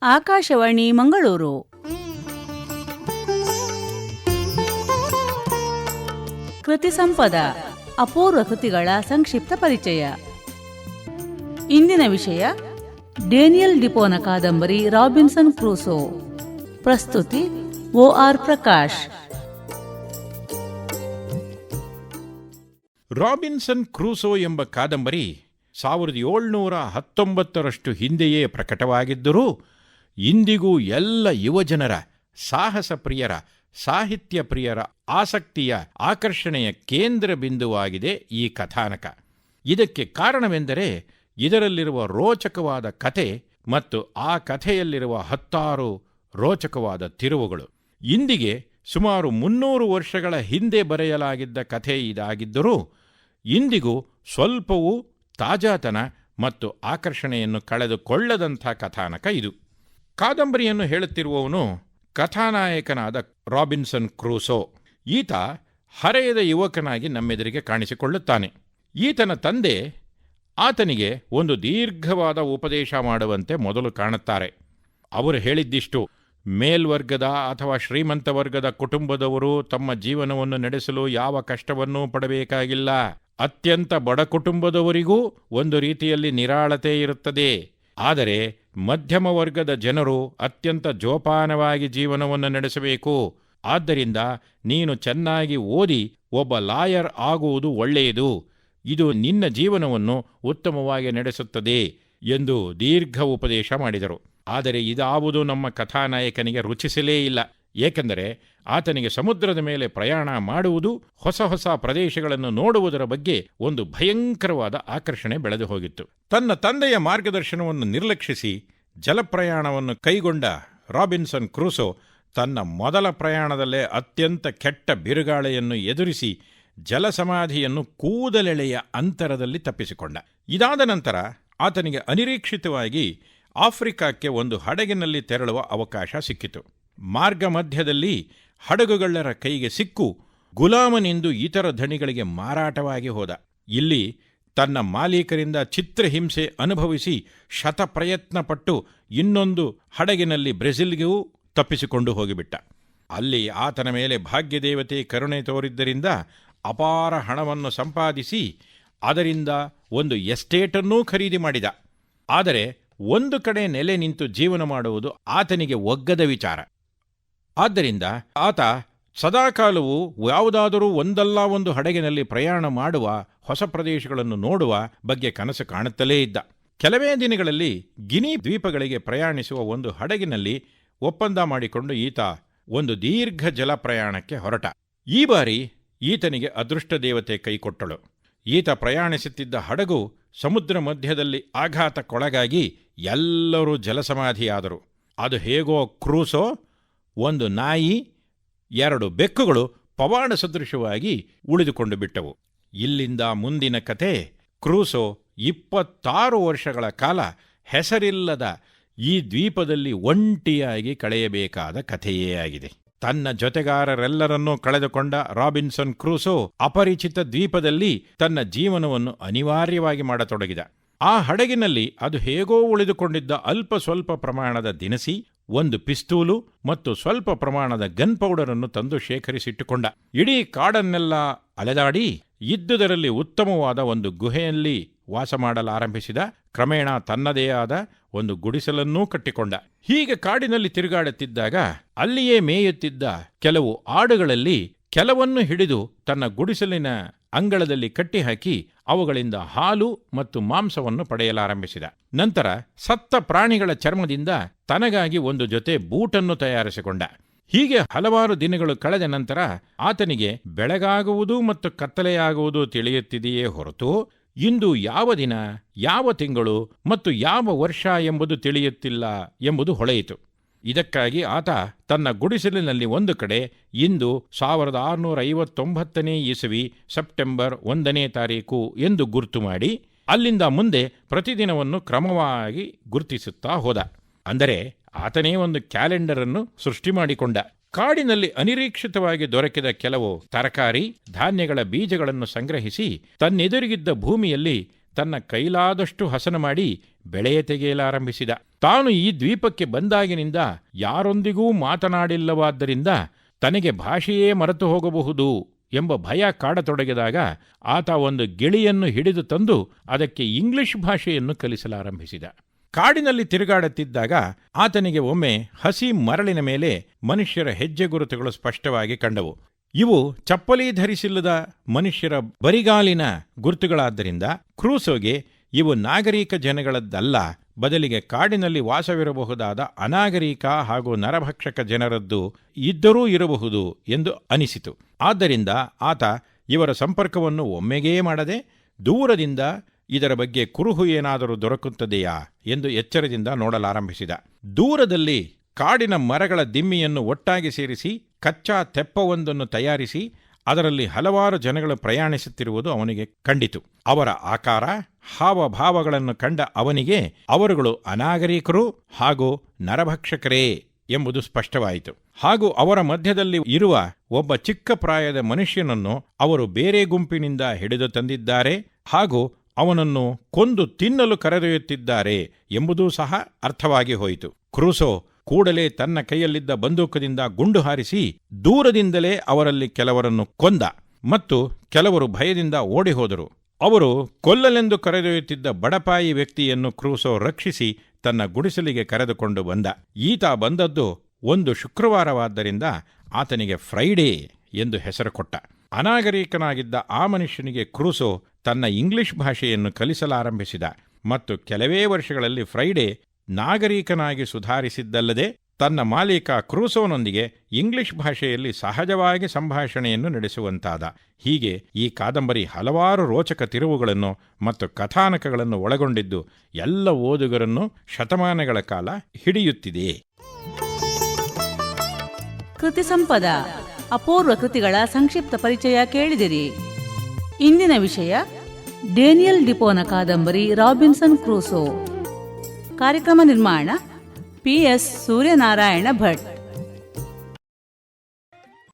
ಆಕಾಶವಾಣಿ ಮಂಗಳೂರು. ಕೃತಿ ಸಂಪದ ಅಪೂರ್ವ ಕೃತಿಗಳ ಸಂಕ್ಷಿಪ್ತ ಪರಿಚಯ. ಇಂದಿನ ವಿಷಯ ಡೇನಿಯಲ್ ಡಿಪೋನ ಕಾದಂಬರಿ ರಾಬಿನ್ಸನ್ ಕ್ರೂಸೋ. ಪ್ರಸ್ತುತಿ OR ಪ್ರಕಾಶ್. ರಾಬಿನ್ಸನ್ ಕ್ರೂಸೋ ಎಂಬ ಕಾದಂಬರಿ 1719 ಹಿಂದೆಯೇ ಪ್ರಕಟವಾಗಿದ್ದರೂ ಇಂದಿಗೂ ಎಲ್ಲ ಯುವಜನರ, ಸಾಹಸ ಪ್ರಿಯರ, ಸಾಹಿತ್ಯ ಪ್ರಿಯರ ಆಸಕ್ತಿಯ, ಆಕರ್ಷಣೆಯ ಕೇಂದ್ರ ಬಿಂದುವಾಗಿದೆ ಈ ಕಥಾನಕ. ಇದಕ್ಕೆ ಕಾರಣವೆಂದರೆ ಇದರಲ್ಲಿರುವ ರೋಚಕವಾದ ಕತೆ ಮತ್ತು ಆ ಕಥೆಯಲ್ಲಿರುವ 10 ರೋಚಕವಾದ ತಿರುವುಗಳು. ಇಂದಿಗೆ ಸುಮಾರು 300 ವರ್ಷಗಳ ಹಿಂದೆ ಬರೆಯಲಾಗಿದ್ದ ಕಥೆ ಇದಾಗಿದ್ದರೂ ಇಂದಿಗೂ ಸ್ವಲ್ಪವೂ ತಾಜಾತನ ಮತ್ತು ಆಕರ್ಷಣೆಯನ್ನು ಕಳೆದುಕೊಳ್ಳದಂಥ ಕಥಾನಕ ಇದು. ಕಾದಂಬರಿಯನ್ನು ಹೇಳುತ್ತಿರುವವನು ಕಥಾನಾಯಕನಾದ ರಾಬಿನ್ಸನ್ ಕ್ರೂಸೋ. ಈತ ಹರೆಯದ ಯುವಕನಾಗಿ ನಮ್ಮೆದುರಿಗೆ ಕಾಣಿಸಿಕೊಳ್ಳುತ್ತಾನೆ. ಈತನ ತಂದೆ ಆತನಿಗೆ ಒಂದು ದೀರ್ಘವಾದ ಉಪದೇಶ ಮಾಡುವಂತೆ ಮೊದಲು ಕಾಣುತ್ತಾರೆ. ಅವರು ಹೇಳಿದ್ದಿಷ್ಟು: ಮೇಲ್ವರ್ಗದ ಅಥವಾ ಶ್ರೀಮಂತ ವರ್ಗದ ಕುಟುಂಬದವರು ತಮ್ಮ ಜೀವನವನ್ನು ನಡೆಸಲು ಯಾವ ಕಷ್ಟವನ್ನೂ ಪಡಬೇಕಾಗಿಲ್ಲ. ಅತ್ಯಂತ ಬಡ ಕುಟುಂಬದವರಿಗೂ ಒಂದು ರೀತಿಯಲ್ಲಿ ನಿರಾಳತೆ ಇರುತ್ತದೆ. ಆದರೆ ಮಧ್ಯಮ ವರ್ಗದ ಜನರು ಅತ್ಯಂತ ಜೋಪಾನವಾಗಿ ಜೀವನವನ್ನು ನಡೆಸಬೇಕು. ಆದ್ದರಿಂದ ನೀನು ಚೆನ್ನಾಗಿ ಓದಿ ಒಬ್ಬ ಲಾಯರ್ ಆಗುವುದು ಒಳ್ಳೆಯದು. ಇದು ನಿನ್ನ ಜೀವನವನ್ನು ಉತ್ತಮವಾಗಿ ನಡೆಸುತ್ತದೆ ಎಂದು ದೀರ್ಘ ಉಪದೇಶ ಮಾಡಿದರು. ಆದರೆ ಇದಾವುದು ನಮ್ಮ ಕಥಾನಾಯಕನಿಗೆ ರುಚಿಸಲೇ ಇಲ್ಲ. ಏಕೆಂದರೆ ಆತನಿಗೆ ಸಮುದ್ರದ ಮೇಲೆ ಪ್ರಯಾಣ ಮಾಡುವುದು, ಹೊಸ ಹೊಸ ಪ್ರದೇಶಗಳನ್ನು ನೋಡುವುದರ ಬಗ್ಗೆ ಒಂದು ಭಯಂಕರವಾದ ಆಕರ್ಷಣೆ ಬೆಳೆದು ಹೋಗಿತ್ತು. ತನ್ನ ತಂದೆಯ ಮಾರ್ಗದರ್ಶನವನ್ನು ನಿರ್ಲಕ್ಷಿಸಿ ಜಲಪ್ರಯಾಣವನ್ನು ಕೈಗೊಂಡ ರಾಬಿನ್ಸನ್ ಕ್ರೂಸೋ ತನ್ನ ಮೊದಲ ಪ್ರಯಾಣದಲ್ಲೇ ಅತ್ಯಂತ ಕೆಟ್ಟ ಬಿರುಗಾಳಿಯನ್ನು ಎದುರಿಸಿ ಜಲಸಮಾಧಿಯನ್ನು ಕೂದಲೆಳೆಯ ಅಂತರದಲ್ಲಿ ತಪ್ಪಿಸಿಕೊಂಡ. ಇದಾದ ನಂತರ ಆತನಿಗೆ ಅನಿರೀಕ್ಷಿತವಾಗಿ ಆಫ್ರಿಕಾಕ್ಕೆ ಒಂದು ಹಡಗಿನಲ್ಲಿ ತೆರಳುವ ಅವಕಾಶ ಸಿಕ್ಕಿತು. ಮಾರ್ಗ ಮಧ್ಯದಲ್ಲಿ ಹಡಗುಗಳ್ಳರ ಕೈಗೆ ಸಿಕ್ಕು ಗುಲಾಮನೆಂದು ಇತರ ಧಣಿಗಳಿಗೆ ಮಾರಾಟವಾಗಿ ಹೋದ. ಇಲ್ಲಿ ತನ್ನ ಮಾಲೀಕರಿಂದ ಚಿತ್ರಹಿಂಸೆ ಅನುಭವಿಸಿ ಶತಪ್ರಯತ್ನಪಟ್ಟು ಇನ್ನೊಂದು ಹಡಗಿನಲ್ಲಿ ಬ್ರೆಜಿಲ್ಗೂ ತಪ್ಪಿಸಿಕೊಂಡು ಹೋಗಿಬಿಟ್ಟ. ಅಲ್ಲಿ ಆತನ ಮೇಲೆ ಭಾಗ್ಯದೇವತೆ ಕರುಣೆ ತೋರಿದ್ದರಿಂದ ಅಪಾರ ಹಣವನ್ನು ಸಂಪಾದಿಸಿ ಅದರಿಂದ ಒಂದು ಎಸ್ಟೇಟನ್ನೂ ಖರೀದಿ ಮಾಡಿದ. ಆದರೆ ಒಂದು ಕಡೆ ನೆಲೆ ನಿಂತು ಜೀವನ ಮಾಡುವುದು ಆತನಿಗೆ ಒಗ್ಗದ ವಿಚಾರ. ಆದ್ದರಿಂದ ಆತ ಸದಾಕಾಲವೂ ಯಾವುದಾದರೂ ಒಂದಲ್ಲ ಒಂದು ಹಡಗಿನಲ್ಲಿ ಪ್ರಯಾಣ ಮಾಡುವ, ಹೊಸ ಪ್ರದೇಶಗಳನ್ನು ನೋಡುವ ಬಗ್ಗೆ ಕನಸು ಕಾಣುತ್ತಲೇ ಇದ್ದ. ಕೆಲವೇ ದಿನಗಳಲ್ಲಿ ಗಿನಿ ದ್ವೀಪಗಳಿಗೆ ಪ್ರಯಾಣಿಸುವ ಒಂದು ಹಡಗಿನಲ್ಲಿ ಒಪ್ಪಂದ ಮಾಡಿಕೊಂಡು ಈತ ಒಂದು ದೀರ್ಘ ಜಲ ಪ್ರಯಾಣಕ್ಕೆ ಹೊರಟ. ಈ ಬಾರಿ ಈತನಿಗೆ ಅದೃಷ್ಟ ದೇವತೆ ಕೈಕೊಟ್ಟಳು. ಈತ ಪ್ರಯಾಣಿಸುತ್ತಿದ್ದ ಹಡಗು ಸಮುದ್ರ ಮಧ್ಯದಲ್ಲಿ ಆಘಾತಕ್ಕೊಳಗಾಗಿ ಎಲ್ಲರೂ ಜಲಸಮಾಧಿಯಾದರು. ಅದು ಹೇಗೋ ಕ್ರೂಸೋ, ಒಂದು ನಾಯಿ, 2 ಬೆಕ್ಕುಗಳು ಪವಾಡ ಸದೃಶವಾಗಿ ಉಳಿದುಕೊಂಡು ಬಿಟ್ಟವು. ಇಲ್ಲಿಂದ ಮುಂದಿನ ಕತೆ ಕ್ರೂಸೋ 26 ವರ್ಷಗಳ ಕಾಲ ಹೆಸರಿಲ್ಲದ ಈ ದ್ವೀಪದಲ್ಲಿ ಒಂಟಿಯಾಗಿ ಕಳೆಯಬೇಕಾದ ಕಥೆಯೇ ಆಗಿದೆ. ತನ್ನ ಜೊತೆಗಾರರೆಲ್ಲರನ್ನೂ ಕಳೆದುಕೊಂಡ ರಾಬಿನ್ಸನ್ ಕ್ರೂಸೋ ಅಪರಿಚಿತ ದ್ವೀಪದಲ್ಲಿ ತನ್ನ ಜೀವನವನ್ನು ಅನಿವಾರ್ಯವಾಗಿ ಮಾಡತೊಡಗಿದ. ಆ ಹಡಗಿನಲ್ಲಿ ಅದು ಹೇಗೋ ಉಳಿದುಕೊಂಡಿದ್ದ ಅಲ್ಪ ಸ್ವಲ್ಪ ಪ್ರಮಾಣದ ದಿನಸಿ, ಒಂದು ಪಿಸ್ತೂಲು ಮತ್ತು ಸ್ವಲ್ಪ ಪ್ರಮಾಣದ ಗನ್ ಪೌಡರ್ ಅನ್ನು ತಂದು ಶೇಖರಿಸಿಟ್ಟುಕೊಂಡ. ಇಡೀ ಕಾಡನ್ನೆಲ್ಲ ಅಲೆದಾಡಿ ಇದ್ದುದರಲ್ಲಿ ಉತ್ತಮವಾದ ಒಂದು ಗುಹೆಯಲ್ಲಿ ವಾಸ ಮಾಡಲಾರಂಭಿಸಿದ. ಕ್ರಮೇಣ ತನ್ನದೇ ಆದ ಒಂದು ಗುಡಿಸಲನ್ನೂ ಕಟ್ಟಿಕೊಂಡ. ಹೀಗೆ ಕಾಡಿನಲ್ಲಿ ತಿರುಗಾಡುತ್ತಿದ್ದಾಗ ಅಲ್ಲಿಯೇ ಮೇಯುತ್ತಿದ್ದ ಕೆಲವು ಆಡುಗಳಲ್ಲಿ ಕೆಲವನ್ನು ಹಿಡಿದು ತನ್ನ ಗುಡಿಸಲಿನ ಅಂಗಳದಲ್ಲಿ ಕಟ್ಟಿಹಾಕಿ ಅವುಗಳಿಂದ ಹಾಲು ಮತ್ತು ಮಾಂಸವನ್ನು ಪಡೆಯಲಾರಂಭಿಸಿದ. ನಂತರ ಸತ್ತ ಪ್ರಾಣಿಗಳ ಚರ್ಮದಿಂದ ತನಗಾಗಿ ಒಂದು ಜೊತೆ ಬೂಟನ್ನು ತಯಾರಿಸಿಕೊಂಡ. ಹೀಗೆ ಹಲವಾರು ದಿನಗಳು ಕಳೆದ ನಂತರ ಆತನಿಗೆ ಬೆಳಗಾಗುವುದು ಮತ್ತು ಕತ್ತಲೆಯಾಗುವುದು ತಿಳಿಯುತ್ತಿದೆಯೇ ಹೊರತು ಇಂದು ಯಾವ ದಿನ, ಯಾವ ತಿಂಗಳು ಮತ್ತು ಯಾವ ವರ್ಷ ಎಂಬುದು ತಿಳಿಯುತ್ತಿಲ್ಲ ಎಂಬುದು ಹೊಳೆಯಿತು. ಇದಕ್ಕಾಗಿ ಆತ ತನ್ನ ಗುಡಿಸಲಿನಲ್ಲಿ ಒಂದು ಕಡೆ ಇಂದು 1659 ಇಸವಿ ಸೆಪ್ಟೆಂಬರ್ 1ನೇ ತಾರೀಕು ಎಂದು ಗುರುತು ಮಾಡಿ ಅಲ್ಲಿಂದ ಮುಂದೆ ಪ್ರತಿದಿನವನ್ನು ಕ್ರಮವಾಗಿ ಗುರುತಿಸುತ್ತಾ ಹೋದ. ಅಂದರೆ ಆತನೇ ಒಂದು ಕ್ಯಾಲೆಂಡರನ್ನು ಸೃಷ್ಟಿ ಮಾಡಿಕೊಂಡ. ಕಾಡಿನಲ್ಲಿ ಅನಿರೀಕ್ಷಿತವಾಗಿ ದೊರಕಿದ ಕೆಲವು ತರಕಾರಿ, ಧಾನ್ಯಗಳ ಬೀಜಗಳನ್ನು ಸಂಗ್ರಹಿಸಿ ತನ್ನೆದುರಿಗಿದ್ದ ಭೂಮಿಯಲ್ಲಿ ತನ್ನ ಕೈಲಾದಷ್ಟು ಹಸನು ಮಾಡಿ ಬೆಳೆಯ ತೆಗೆಯಲಾರಂಭಿಸಿದ. ತಾನು ಈ ದ್ವೀಪಕ್ಕೆ ಬಂದಾಗಿನಿಂದ ಯಾರೊಂದಿಗೂ ಮಾತನಾಡಿಲ್ಲವಾದ್ದರಿಂದ ತನಗೆ ಭಾಷೆಯೇ ಮರೆತು ಹೋಗಬಹುದು ಎಂಬ ಭಯ ಕಾಡತೊಡಗಿದಾಗ ಆತ ಒಂದು ಗಿಳಿಯನ್ನು ಹಿಡಿದು ತಂದು ಅದಕ್ಕೆ ಇಂಗ್ಲಿಷ್ ಭಾಷೆಯನ್ನು ಕಲಿಸಲಾರಂಭಿಸಿದ. ಕಾಡಿನಲ್ಲಿ ತಿರುಗಾಡುತ್ತಿದ್ದಾಗ ಆತನಿಗೆ ಒಮ್ಮೆ ಹಸಿ ಮರಳಿನ ಮೇಲೆ ಮನುಷ್ಯರ ಹೆಜ್ಜೆ ಗುರುತುಗಳು ಸ್ಪಷ್ಟವಾಗಿ ಕಂಡವು. ಇವು ಚಪ್ಪಲಿ ಧರಿಸಿಲ್ಲದ ಮನುಷ್ಯರ ಬರಿಗಾಲಿನ ಗುರುತುಗಳಾದ್ದರಿಂದ ಕ್ರೂಸೋಗೆ ಇವು ನಾಗರಿಕ ಜನಗಳದ್ದಲ್ಲ, ಬದಲಿಗೆ ಕಾಡಿನಲ್ಲಿ ವಾಸವಿರಬಹುದಾದ ಅನಾಗರಿಕ ಹಾಗೂ ನರಭಕ್ಷಕ ಜನರದ್ದು ಇದ್ದರೂ ಇರಬಹುದು ಎಂದು ಅನಿಸಿತು. ಆದ್ದರಿಂದ ಆತ ಇವರ ಸಂಪರ್ಕವನ್ನು ಒಮ್ಮೆಗೇ ಮಾಡದೆ ದೂರದಿಂದ ಇದರ ಬಗ್ಗೆ ಕುರುಹು ಏನಾದರೂ ದೊರಕುತ್ತದೆಯಾ ಎಂದು ಎಚ್ಚರದಿಂದ ನೋಡಲಾರಂಭಿಸಿದ. ದೂರದಲ್ಲಿ ಕಾಡಿನ ಮರಗಳ ದಿಮ್ಮಿಯನ್ನು ಒಟ್ಟಾಗಿ ಸೇರಿಸಿ ಕಚ್ಚಾ ತೆಪ್ಪವೊಂದನ್ನು ತಯಾರಿಸಿ ಅದರಲ್ಲಿ ಹಲವಾರು ಜನಗಳು ಪ್ರಯಾಣಿಸುತ್ತಿರುವುದು ಅವನಿಗೆ ಕಂಡಿತು. ಅವರ ಆಕಾರ ಹಾವಭಾವಗಳನ್ನು ಕಂಡ ಅವನಿಗೆ ಅವರುಗಳು ಅನಾಗರಿಕರು ಹಾಗೂ ನರಭಕ್ಷಕರೇ ಎಂಬುದು ಸ್ಪಷ್ಟವಾಯಿತು. ಹಾಗೂ ಅವರ ಮಧ್ಯದಲ್ಲಿ ಇರುವ ಒಬ್ಬ ಚಿಕ್ಕ ಪ್ರಾಯದ ಮನುಷ್ಯನನ್ನು ಅವರು ಬೇರೆ ಗುಂಪಿನಿಂದ ಹಿಡಿದು ತಂದಿದ್ದಾರೆ ಹಾಗೂ ಅವನನ್ನು ಕೊಂದು ತಿನ್ನಲು ಕರೆದೊಯ್ಯುತ್ತಿದ್ದಾರೆ ಎಂಬುದೂ ಸಹ ಅರ್ಥವಾಗಿ ಹೋಯಿತು. ಕ್ರೂಸೋ ಕೂಡಲೇ ತನ್ನ ಕೈಯಲ್ಲಿದ್ದ ಬಂದೂಕದಿಂದ ಗುಂಡು ಹಾರಿಸಿ ದೂರದಿಂದಲೇ ಅವರಲ್ಲಿ ಕೆಲವರನ್ನು ಕೊಂದ ಮತ್ತು ಕೆಲವರು ಭಯದಿಂದ ಓಡಿಹೋದರು. ಅವರು ಕೊಲ್ಲಲೆಂದು ಕರೆದೊಯ್ಯುತ್ತಿದ್ದ ಬಡಪಾಯಿ ವ್ಯಕ್ತಿಯನ್ನು ಕ್ರೂಸೋ ರಕ್ಷಿಸಿ ತನ್ನ ಗುಡಿಸಲಿಗೆ ಕರೆದುಕೊಂಡು ಬಂದ. ಈತ ಬಂದದ್ದು ಒಂದು ಶುಕ್ರವಾರವಾದ್ದರಿಂದ ಆತನಿಗೆ ಫ್ರೈಡೇ ಎಂದು ಹೆಸರು ಕೊಟ್ಟ. ಅನಾಗರಿಕನಾಗಿದ್ದ ಆ ಮನುಷ್ಯನಿಗೆ ಕ್ರೂಸೋ ತನ್ನ ಇಂಗ್ಲಿಷ್ ಭಾಷೆಯನ್ನು ಕಲಿಸಲಾರಂಭಿಸಿದ ಮತ್ತು ಕೆಲವೇ ವರ್ಷಗಳಲ್ಲಿ ಫ್ರೈಡೇ ನಾಗರಿಕನಾಗಿ ಸುಧಾರಿಸಿದ್ದಲ್ಲದೆ ತನ್ನ ಮಾಲೀಕ ಕ್ರೂಸೋನೊಂದಿಗೆ ಇಂಗ್ಲಿಷ್ ಭಾಷೆಯಲ್ಲಿ ಸಹಜವಾಗಿ ಸಂಭಾಷಣೆಯನ್ನು ನಡೆಸುವಂತಾದ. ಹೀಗೆ ಈ ಕಾದಂಬರಿ ಹಲವಾರು ರೋಚಕ ತಿರುವುಗಳನ್ನು ಮತ್ತು ಕಥಾನಕಗಳನ್ನು ಒಳಗೊಂಡಿದ್ದು ಎಲ್ಲ ಓದುಗರನ್ನು ಶತಮಾನಗಳ ಕಾಲ ಹಿಡಿಯುತ್ತಿದೆ. ಕೃತಿ ಸಂಪದ ಅಪೂರ್ವ ಕೃತಿಗಳ ಸಂಕ್ಷಿಪ್ತ ಪರಿಚಯ ಕೇಳಿದಿರಿ. ಇಂದಿನ ವಿಷಯ ಡೇನಿಯಲ್ ಡಿಪೋನ ಕಾದಂಬರಿ ರಾಬಿನ್ಸನ್ ಕ್ರೂಸೋ. ಕಾರ್ಯಕ್ರಮ ನಿರ್ಮಾಣ PS ಸೂರ್ಯನಾರಾಯಣ ಭಟ್.